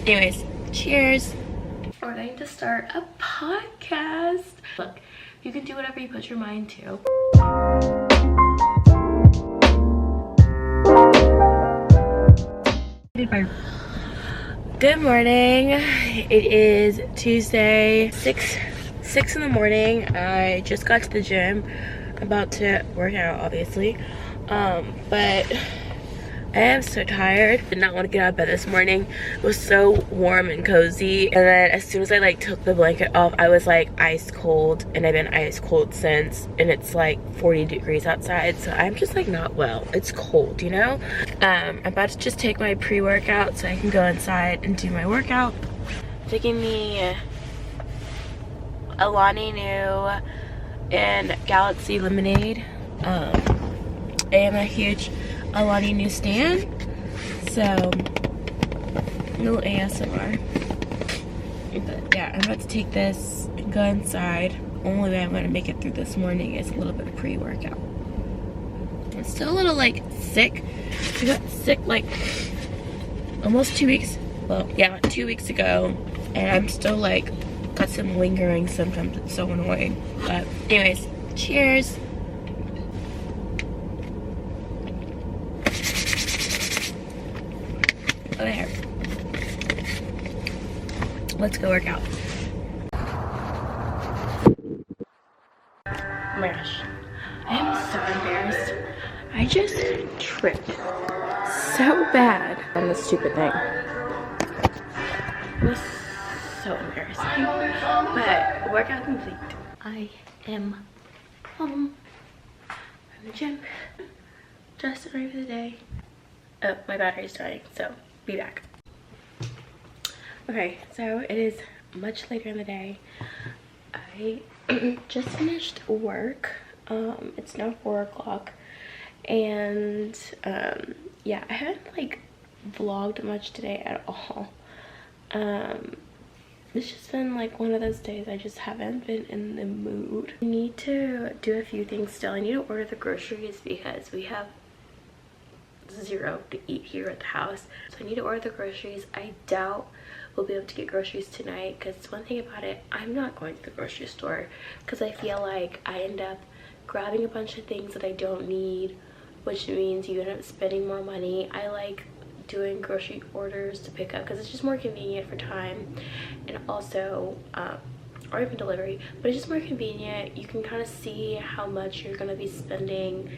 anyways, cheers. We're going to start a podcast. Look, you can do whatever you put your mind to. Good morning. It is Tuesday, 6 in the morning. I just got to the gym. I'm about to work out, obviously. But I am so tired. Did not want to get out of bed this morning. It was so warm and cozy. And then as soon as I like took the blanket off, I was like ice cold. And I've been ice cold since. And it's like 40 degrees outside. So I'm just like not well. It's cold, you know? I'm about to just take my pre-workout so I can go inside and do my workout. Taking the Alani Nu and Galaxy Lemonade. I am a huge Alani Nu stan, so a little ASMR. But yeah, I'm about to take this and go inside. Only way I'm gonna make it through this morning is a little bit of pre-workout. I'm still a little like sick. I got sick like almost 2 weeks. Well, yeah, 2 weeks ago, and I'm still like got some lingering symptoms. It's so annoying. But anyways, cheers. Over here. Let's go work out. Oh my gosh. I am so embarrassed. I just tripped so bad on this stupid thing. It was so embarrassing. But workout complete. I am home from the gym. Just ready for the day. Oh, my battery's dying, so be back. Okay, so it is much later in the day. I just finished work. It's now 4 o'clock, and yeah, I haven't like vlogged much today at all. It's just been like one of those days I just haven't been in the mood. I need to do a few things still. I need to order the groceries because we have zero to eat here at the house, so I need to order the groceries. I doubt we'll be able to get groceries tonight, because one thing about it, I'm not going to the grocery store because I feel like I end up grabbing a bunch of things that I don't need, which means you end up spending more money. I like doing grocery orders to pick up because it's just more convenient for time, and also or even delivery, but it's just more convenient. You can kind of see how much you're going to be spending.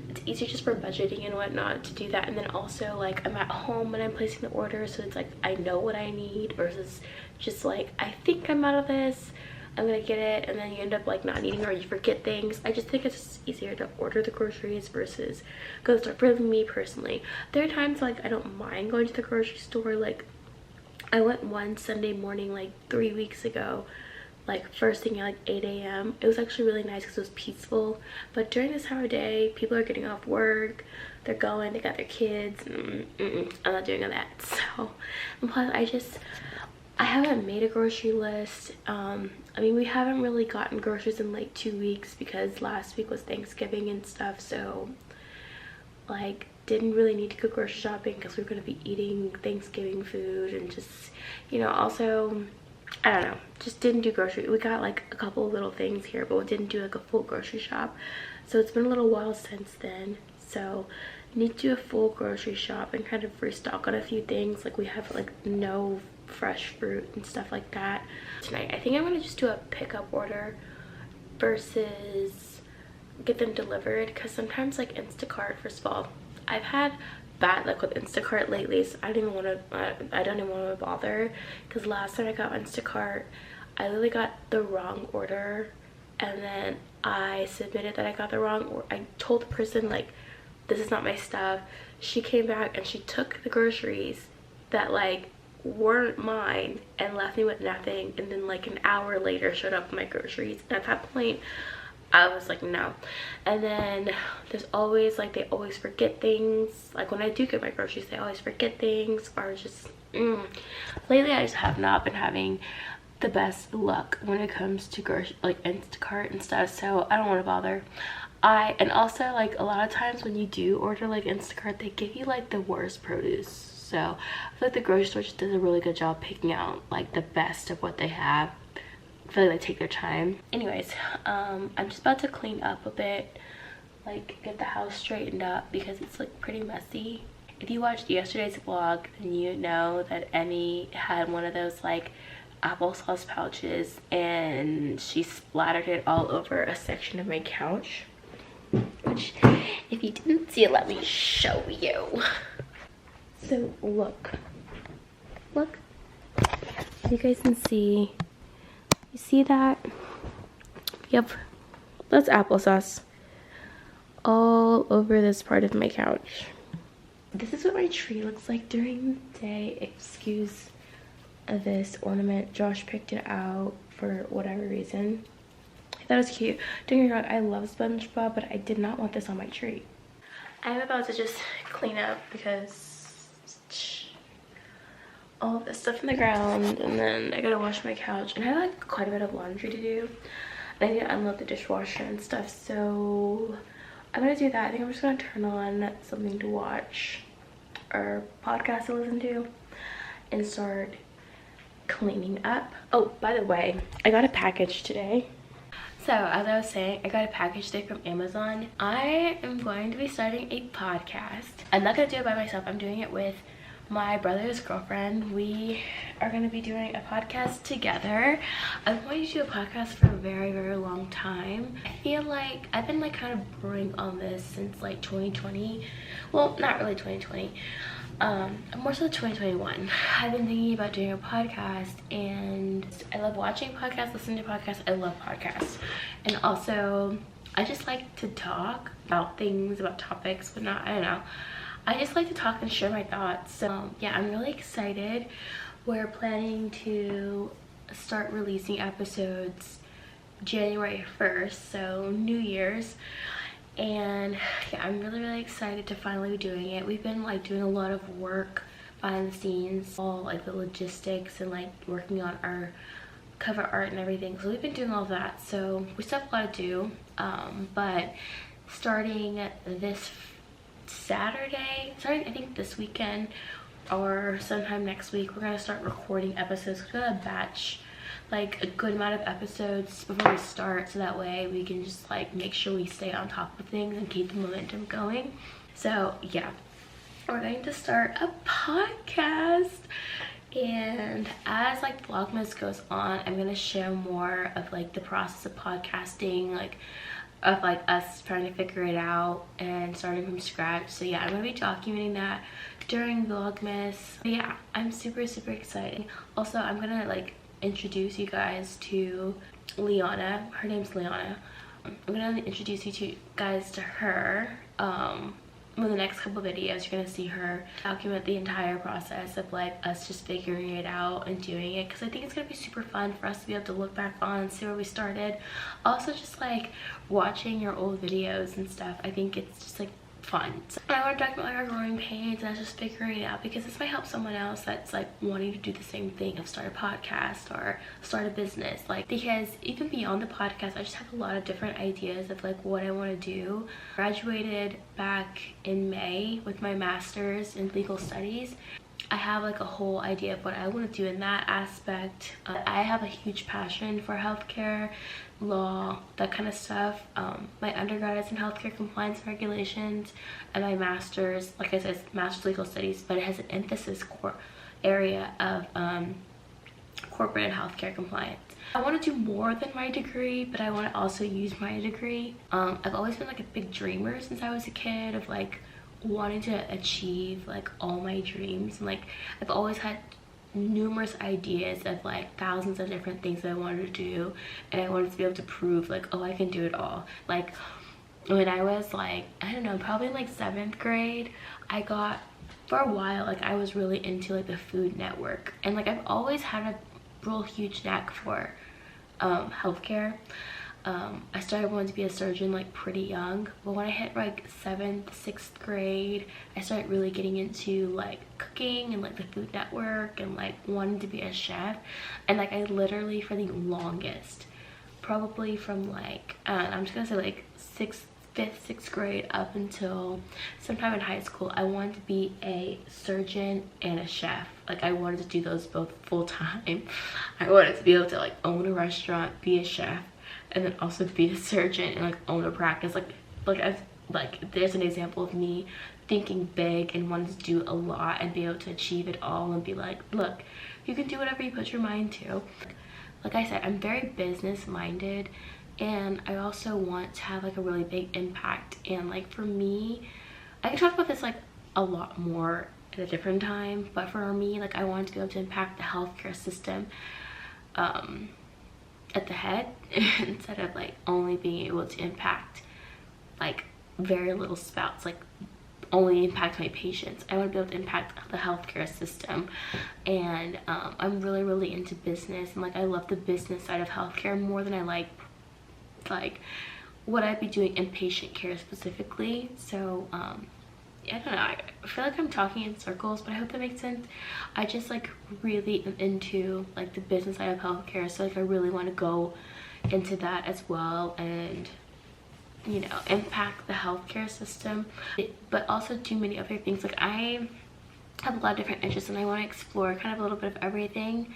It's easier just for budgeting and whatnot to do that. And then also like I'm at home when I'm placing the order, so it's like I know what I need versus just like I think I'm out of this, I'm gonna get it, and then you end up like not needing or you forget things. I just think it's just easier to order the groceries versus go to the store. For me personally, there are times like I don't mind going to the grocery store. Like I went one Sunday morning like 3 weeks ago, like first thing at like 8 a.m. It was actually really nice because it was peaceful. But during this time of day, people are getting off work, they're going, they got their kids. I'm not doing all that. So, and plus I haven't made a grocery list. I mean, we haven't really gotten groceries in like 2 weeks because last week was Thanksgiving and stuff. So like didn't really need to go grocery shopping because we were going to be eating Thanksgiving food, and just, you know, also I don't know, just didn't do grocery. We got like a couple of little things here, but we didn't do like a full grocery shop. So it's been a little while since then. So need to do a full grocery shop and kind of restock on a few things. Like we have like no fresh fruit and stuff like that tonight. I think I'm gonna just do a pickup order versus get them delivered, because sometimes like Instacart, first of all, I've had bad luck with Instacart lately, so I don't even want to bother, because last time I got Instacart, I literally got the wrong order, and then I submitted that I got the wrong, or I told the person like this is not my stuff. She came back and she took the groceries that like weren't mine and left me with nothing, and then like an hour later showed up with my groceries. And at that point I was like, no. And then there's always like, they always forget things. Like when I do get my groceries, they always forget things, or just lately I just have not been having the best luck when it comes to grocery, like Instacart and stuff. So I don't want to bother. And also like a lot of times when you do order like Instacart, they give you like the worst produce. So I feel like the grocery store just does a really good job picking out like the best of what they have. I feel like they take their time. Anyways, I'm just about to clean up a bit, like get the house straightened up because it's like pretty messy. If you watched yesterday's vlog, then you know that Emmy had one of those like applesauce pouches and she splattered it all over a section of my couch, which if you didn't see it, let me show you. So look, you guys can see, you see that? Yep, that's applesauce all over this part of my couch. This is what my tree looks like during the day. Excuse this ornament. Josh picked it out for whatever reason. I thought it was cute. Don't get me wrong, I love SpongeBob, but I did not want this on my tree. I'm about to just clean up because all of this stuff in the ground, and then I gotta wash my couch, and I have like quite a bit of laundry to do. And I need to unload the dishwasher and stuff, so I'm gonna do that. I think I'm just gonna turn on something to watch or podcast to listen to and start cleaning up. Oh, by the way, I got a package today. So as I was saying, I got a package today from Amazon. I am going to be starting a podcast. I'm not gonna do it by myself. I'm doing it with my brother's girlfriend. We are going to be doing a podcast together. I've wanted to do a podcast for a very, very long time. I feel like I've been like kind of brewing on this since like 2020. Well, not really 2020. More so 2021. I've been thinking about doing a podcast, and I love watching podcasts, listening to podcasts. I love podcasts. And also, I just like to talk about things, about topics, but not, I don't know. I just like to talk and share my thoughts. So yeah, I'm really excited. We're planning to start releasing episodes January 1st, so New Year's. And yeah, I'm really, really excited to finally be doing it. We've been like doing a lot of work behind the scenes, all like the logistics and like working on our cover art and everything. So we've been doing all that. So we still have a lot to do. But starting this Saturday, starting I think this weekend or sometime next week, we're gonna start recording episodes. We're gonna batch like a good amount of episodes before we start, so that way we can just like make sure we stay on top of things and keep the momentum going. So yeah, we're going to start a podcast, and as like Vlogmas goes on, I'm gonna share more of like the process of podcasting, like of like us trying to figure it out and starting from scratch. So yeah, I'm gonna be documenting that during Vlogmas. But yeah, I'm super, super excited. Also, I'm gonna like introduce you guys to Liana. Her name's Liana. I'm gonna introduce you guys to her. In the next couple videos, you're gonna see her document the entire process of like us just figuring it out and doing it, because I think it's gonna be super fun for us to be able to look back on and see where we started. Also, just like watching your old videos and stuff, I think it's just like fun. So I want to document like our growing pains and us just figuring it out, because this might help someone else that's like wanting to do the same thing of start a podcast or start a business. Like, because even beyond the podcast, I just have a lot of different ideas of like what I want to do. Graduated back in May with my master's in legal studies. I have like a whole idea of what I want to do in that aspect. I have a huge passion for healthcare, law, that kind of stuff. My undergrad is in healthcare compliance and regulations, and my master's, like I said, master's legal studies, but it has an emphasis core area of corporate and healthcare compliance. I want to do more than my degree, but I want to also use my degree. I've always been like a big dreamer since I was a kid, of like wanting to achieve like all my dreams, and like I've always had numerous ideas of like thousands of different things that I wanted to do, and I wanted to be able to prove like, oh, I can do it all. Like when I was like, I don't know, probably in like 7th grade, I got, for a while, like I was really into like the Food Network, and like I've always had a real huge knack for healthcare. I started wanting to be a surgeon like pretty young, but when I hit like 7th, 6th grade, I started really getting into like cooking and like the Food Network and like wanting to be a chef. And like I literally, for the longest, probably from like I'm just gonna say like 5th 5th, 6th grade up until sometime in high school, I wanted to be a surgeon and a chef. Like, I wanted to do those both full time. I wanted to be able to like own a restaurant, be a chef, and then also be a surgeon and like own a practice. Like there's an example of me thinking big and wanting to do a lot and be able to achieve it all and be like, look, you can do whatever you put your mind to. Like I said, I'm very business minded, and I also want to have like a really big impact. And like for me, I can talk about this like a lot more at a different time, but for me, like I wanted to be able to impact the healthcare system at the head instead of like only being able to impact like very little spouts, like only impact my patients. I want to be able to impact the healthcare system. And I'm really into business, and like I love the business side of healthcare more than I like what I'd be doing in patient care specifically. So I don't know, I feel like I'm talking in circles, but I hope that makes sense. I just like really am into like the business side of healthcare, so like I really want to go into that as well, and you know, impact the healthcare system, but also do many other things. Like I have a lot of different interests, and I want to explore kind of a little bit of everything,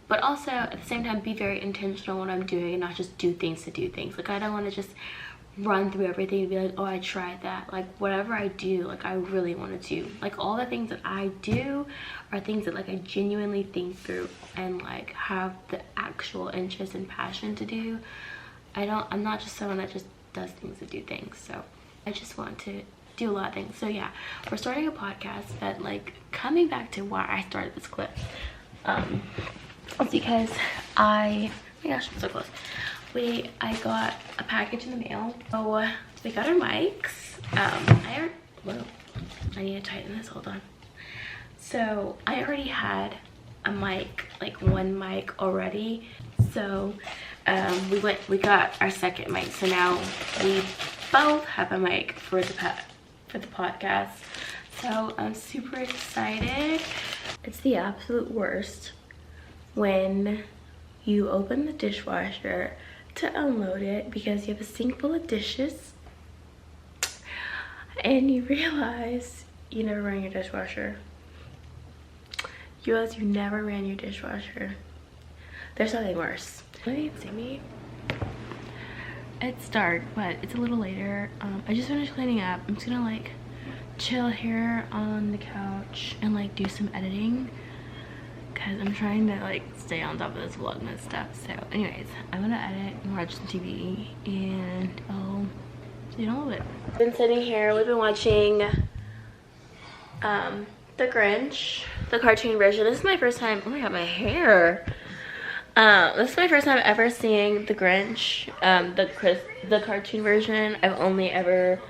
but also at the same time be very intentional when I'm doing and not just do things to do things. Like I don't want to just run through everything and be like, oh, I tried that. Like whatever I do, like I really want to do. Like all the things that I do are things that like I genuinely think through and like have the actual interest and passion to do. I'm not just someone that just does things to do things. So I just want to do a lot of things. So yeah, we're starting a podcast, but like coming back to why I started this clip, it's because oh my gosh, I'm so close. I got a package in the mail. So we got our mics. I need to tighten this, hold on. So I already had a mic, like one mic already. So we got our second mic. So now we both have a mic for the podcast. So I'm super excited. It's the absolute worst when you open the dishwasher to unload it because you have a sink full of dishes and you realize you never ran your dishwasher. You realize you never ran your dishwasher. There's nothing worse. Can you see me? It's dark, but it's a little later. I just finished cleaning up. I'm just gonna like chill here on the couch and like do some editing because I'm trying to like stay on top of this VLOGMAS stuff. So anyways, I'm gonna edit and watch some TV, and I'll see you in a little bit. I've been sitting here, we've been watching The Grinch, the cartoon version. This is my first time, oh my god, my hair. This is my first time ever seeing The Grinch, the cartoon version. I've only ever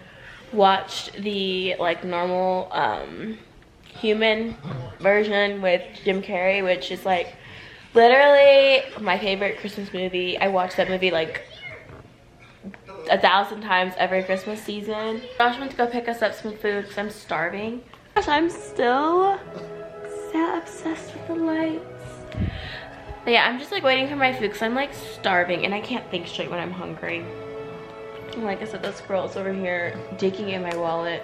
watched the like normal human version with Jim Carrey, which is like literally my favorite Christmas movie. I watch that movie like 1,000 times every Christmas season. Josh went to go pick us up some food because I'm starving. Gosh, I'm still so obsessed with the lights. But yeah, I'm just like waiting for my food because I'm like starving and I can't think straight when I'm hungry. And like I said, this girl's over here digging in my wallet.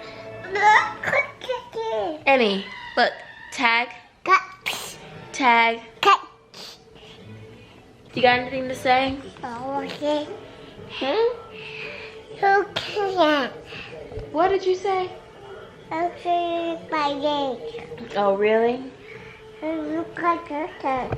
Emmy, look, tag. Tag. You got anything to say? Okay. Hmm? Okay. What did you say? Okay, my name. Oh, really? Look at